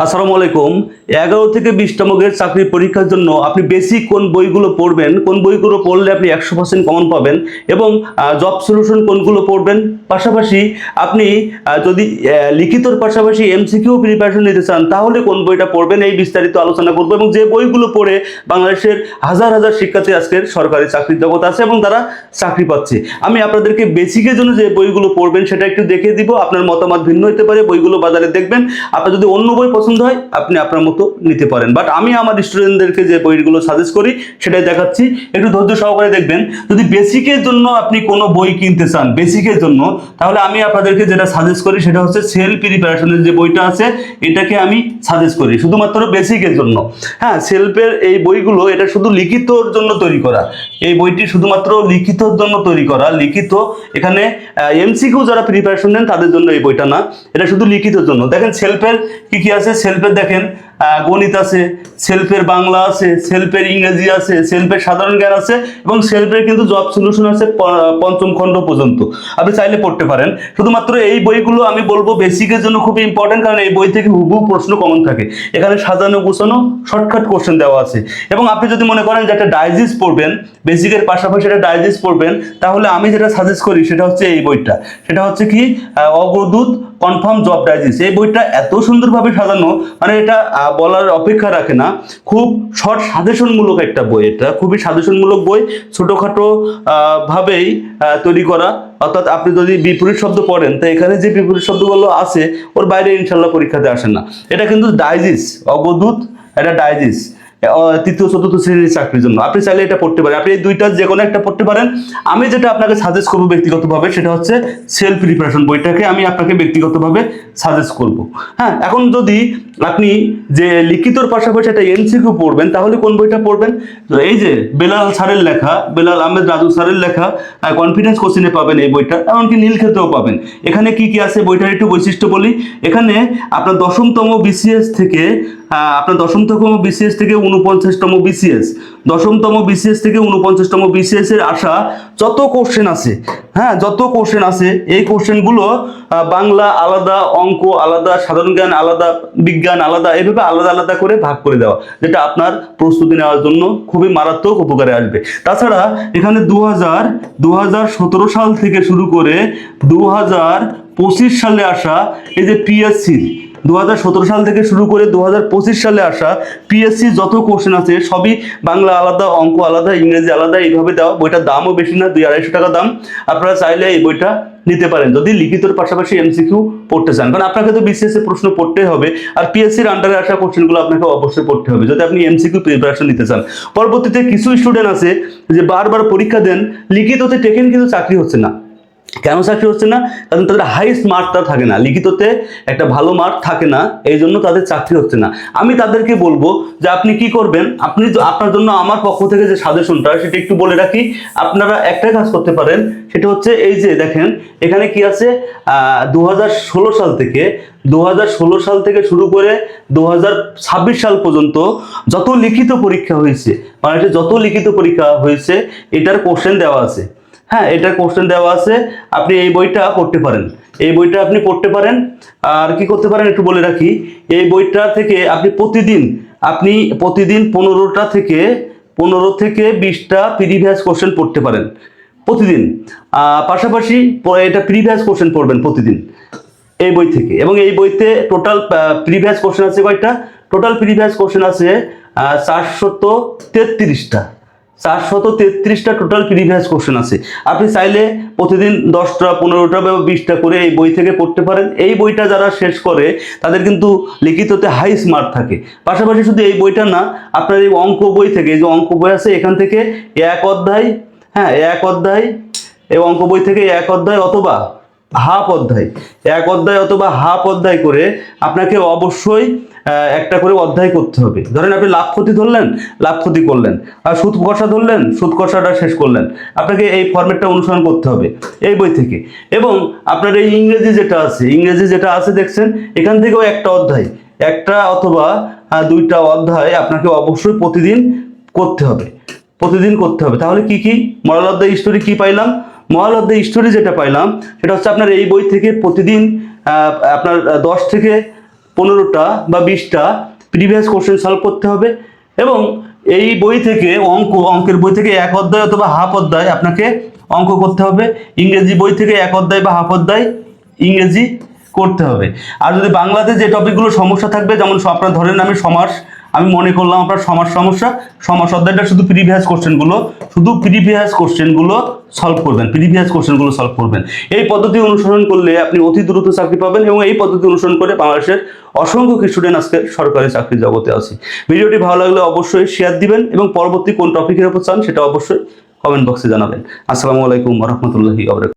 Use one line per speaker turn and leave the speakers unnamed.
আসসালামু আলাইকুম। 11 থেকে 20তম গ্রেড চাকরির পরীক্ষার জন্য আপনি বেসিক কোন বইগুলো পড়বেন, কোন বইগুলো পড়লে আপনি 100% কমন পাবেন এবং জব সলিউশন কোনগুলো পড়বেন, পাশাপাশি আপনি যদি লিখিতর পাশাপাশি এমসিকিউ প্রিপারেশন নিতে চান তাহলে কোন বইটা পড়বেন, এই বিস্তারিত আলোচনা করব। এবং যে বইগুলো পড়ে বাংলাদেশের হাজার হাজার শিক্ষার্থী আজকের সরকারি চাকরির জগৎ আছে এবং তারা চাকরি পাচ্ছে, আমি আপনাদেরকে বেসিকের জন্য যে বইগুলো পড়বেন সেটা একটু দেখিয়ে দিব। আপনার মতামত ভিন্ন হতে পারে, বইগুলো বাজারে দেখবেন, আপনার যদি অন্য বই পছন্দ হয় আপনি আপনার মতো নিতে পারেন। বাট আমি আমার স্টুডেন্টদেরকে যে বইগুলো সাজেস্ট করি সেটাই দেখাচ্ছি, একটু ধৈর্য সহকারে দেখবেন। যদি বেসিকের জন্য আপনি কোনো বই কিনতে চান বেসিকের জন্য, তাহলে আমি আপনাদেরকে যেটা সাজেস্ট করি সেটা হচ্ছে সেলফ প্রিপারেশনের যে বইটা আছে এটাকে আমি সাজেস্ট করি শুধুমাত্র বেসিকের জন্য। হ্যাঁ, সেলফের এই বইগুলো এটা শুধু লিখিতর জন্য তৈরি করা, এই বইটি শুধুমাত্র লিখিতর জন্য তৈরি করা। লিখিত এখানে এমসিকিউ যারা প্রিপারেশন নেন তাদের জন্য এই বইটা না, এটা শুধু লিখিতর জন্য। দেখেন সেলফের কি কি আছে, সেলফের দেখেন গণিত আছে, সেলফের বাংলা আছে, সেলফের ইংরেজি আছে, সেলফের সাধারণ জ্ঞান আছে এবং সেলফের কিন্তু জব সলিউশন আছে পঞ্চম খণ্ড পর্যন্ত, আপনি চাইলে পড়তে পারেন। শুধুমাত্র এই বইগুলো আমি বলবো বেসিকের জন্য খুব ইম্পর্টেন্ট, কারণ এই বই থেকে হুবহু প্রশ্ন কমন থাকে, এখানে সাজানো গোছানো শর্টকাট কোশ্চেন দেওয়া আছে। এবং আপনি যদি মনে করেন যে একটা ডাইজেস্ট পড়বেন, বেসিকের পাশাপাশি একটা ডাইজেস্ট পড়বেন, তাহলে আমি যেটা সাজেস্ট করি সেটা হচ্ছে এই বইটা। সেটা হচ্ছে কি অগ্রদূত কনফার্ম জব ডাইজেস্ট। এই বইটা এত সুন্দরভাবে সাজানো, মানে এটা বলার অপেক্ষা রাখে না। খুব শর্ট সাজেশনমূলক একটা বই, এটা খুবই সাজেশনমূলক বই, ছোটোখাটো ভাবেই তৈরি করা। অর্থাৎ আপনি যদি বিপরীত শব্দ পড়েন তো এখানে যে বিপরীত শব্দগুলো আছে ওর বাইরে ইনশাল্লাহ পরীক্ষাতে আসে না। এটা কিন্তু ডাইজেস্ট, অবধূত এটা ডাইজেস্ট তৃতীয় চতুর্থ শ্রেণীর চাকরির জন্য। আপনি চাইলে এটা পড়তে পারেন, আপনি এই দুইটা যে কোনো একটা পড়তে পারেন। আমি যেটা আপনাকে সাজেস্ট করবো ব্যক্তিগতভাবে সেটা হচ্ছে সেলফ প্রিপারেশন বইটাকে আমি আপনাকে ব্যক্তিগতভাবে সাজেস্ট করব। হ্যাঁ, এখন যদি আপনি যে লিখিতর পাশাপাশি একটা এমসিকিউ পড়বেন তাহলে কোন বইটা পড়বেন? এই যে বেলাল স্যারের লেখা, বেলাল আহমেদ রাজু স্যারের লেখা কনফিডেন্স কোশ্চেনে পাবেন এই বইটা, এমনকি নীলক্ষেতেও পাবেন। এখানে কি কি আছে বইটার একটু বৈশিষ্ট্য বলি। এখানে আপনার দশমতম বিসিএস থেকে 49তম বিসিএস, দশমতম বিসিএস থেকে 49তম বিসিএস এর আসা যত কোশ্চেন আছে, হ্যাঁ যত কোশ্চেন আছে, এই কোশ্চেনগুলো বাংলা আলাদা, অঙ্ক আলাদা, সাধারণ জ্ঞান আলাদা, বিজ্ঞান আলাদা, এভাবে আলাদা আলাদা করে ভাগ করে দেওয়া, যেটা আপনার প্রস্তুতি নেওয়ার জন্য খুবই মারাত্মক উপকারে আসবে। তাছাড়া এখানে 2017 সাল থেকে শুরু করে 2025 সালে আসা এই যে পিএসসির 2017 সাল থেকে শুরু করে 2025 সালে আসা পিএসসি যত কোশ্চেন আছে সবই বাংলা আলাদা, অঙ্ক আলাদা, ইংরেজি আলাদা, এইভাবে দেওয়া। বইটার দামও বেশি না, 200-250 টাকা দাম। আপনারা চাইলে এই বইটা নিতে পারেন যদি লিখিতর পাশাপাশি এমসিকিউ পড়তে চান, কারণ আপনাকে তো বিসিএস এর প্রশ্ন পড়তে হবে আর পিএসসির আন্ডারে আসা কোশ্চেনগুলো আপনাকে অবশ্যই পড়তে হবে যদি আপনি এমসিকিউ প্রিপারেশন নিতে চান। পরবর্তীতে কিছু স্টুডেন্ট আছে যে বারবার পরীক্ষা দেন, লিখিততে টেকেন কিন্তু চাকরি হচ্ছে না। কেন চাকরি হচ্ছে না? কারণ তাদের হাইস্ট মার্কটা থাকে না, লিখিততে একটা ভালো মার্ক থাকে না, এই জন্য তাদের চাকরি হচ্ছে না। আমি তাদেরকে বলবো যে আপনি কি করবেন, আপনি আপনার জন্য আমার পক্ষ থেকে যে সাজেশনটা সেটা একটু বলে রাখি। আপনারা একটা কাজ করতে পারেন, সেটা হচ্ছে এই যে দেখেন এখানে কি আছে, 2016 সাল থেকে শুরু করে 2026 সাল পর্যন্ত যত লিখিত পরীক্ষা হয়েছে, মানে যত লিখিত পরীক্ষা হয়েছে এটার কোশ্চেন দেওয়া আছে। হ্যাঁ, এটার কোশ্চেন দেওয়া আছে, আপনি এই বইটা পড়তে পারেন, এই বইটা আপনি পড়তে পারেন। আর কি করতে পারেন একটু বলে রাখি, এই বইটা থেকে আপনি প্রতিদিন 15 থেকে 20টা প্রিভিয়াস কোশ্চেন পড়তে পারেন প্রতিদিন। পাশাপাশি এটা প্রিভিয়াস কোশ্চেন পড়বেন প্রতিদিন এই বই থেকে। এবং এই বইতে টোটাল প্রিভিয়াস কোশ্চেন আছে কয়টা? টোটাল প্রিভিয়াস কোশ্চেন আছে 433টা। 433টা টোটাল প্রিভিয়াস কোশ্চেন আছে। আপনি চাইলে প্রতিদিন 10টা 15টা বা 20টা করে এই বই থেকে পড়তে পারেন। এই বইটা যারা শেষ করে তাদের কিন্তু লিখিততে হাইস্ট মার্ক থাকে। পাশাপাশি শুধু এই বইটা না, আপনার এই অঙ্ক বই থেকে, এই যে অঙ্ক বই আছে এখান থেকে এক অধ্যায়, হ্যাঁ এক অধ্যায়, এই অঙ্ক বই থেকে এক অধ্যায় অথবা হাফ অধ্যায়, এক অধ্যায় অথবা হাফ অধ্যায় করে আপনাকে অবশ্যই একটা করে অধ্যায় করতে হবে। ধরেন আপনি লাভ ক্ষতি ধরলেন, লাভ ক্ষতি করলেন, আর সুদ কষা ধরলেন, সুদ কষাটা শেষ করলেন। আপনাকে এই ফরম্যাটটা অনুসরণ করতে হবে এই বই থেকে। এবং আপনার এই ইংরেজি যেটা আছে দেখছেন, এখান থেকেও একটা অথবা 2টা অধ্যায় আপনাকে অবশ্যই প্রতিদিন করতে হবে, তাহলে কি মোরাল অফ দ্য স্টোরি কি পাইলাম? মোরাল অফ দ্য স্টোরি যেটা পাইলাম সেটা হচ্ছে আপনার এই বই থেকে প্রতিদিন আপনার 10 থেকে 15টা বা 20টা প্রিভিয়াস কোশ্চেন সলভ করতে হবে এবং এই বই থেকে অঙ্কের বই থেকে এক অধ্যায় অথবা হাফ অধ্যায় আপনাকে অঙ্ক করতে হবে। ইংরেজি বই থেকে এক অধ্যায় বা হাফ অধ্যায় ইংরেজি করতে হবে। আর যদি বাংলাতে যে টপিকগুলো সমস্যা থাকবে, যেমন আপনার ধরেন আমি সমাস, আমি মনে করলাম আপনার সমস্যা, সমাস অধ্যায়টা শুধু প্রিভিয়াস কোশ্চেনগুলো সলভ করবেন। এই পদ্ধতি অনুসরণ করলে আপনি অতি দ্রুত চাকরি পাবেন এবং এই পদ্ধতি অনুসরণ করে বাংলাদেশের অসংখ্য স্টুডেন্ট আজকে সরকারি চাকরির জগতে আছে। ভিডিওটি ভালো লাগলে অবশ্যই শেয়ার দিবেন এবং পরবর্তী কোন টপিকের উপর চান সেটা অবশ্যই কমেন্ট বক্সে জানাবেন। আসসালামু আলাইকুম ওয়া রাহমাতুল্লাহি ওয়া বারাকাতুহু।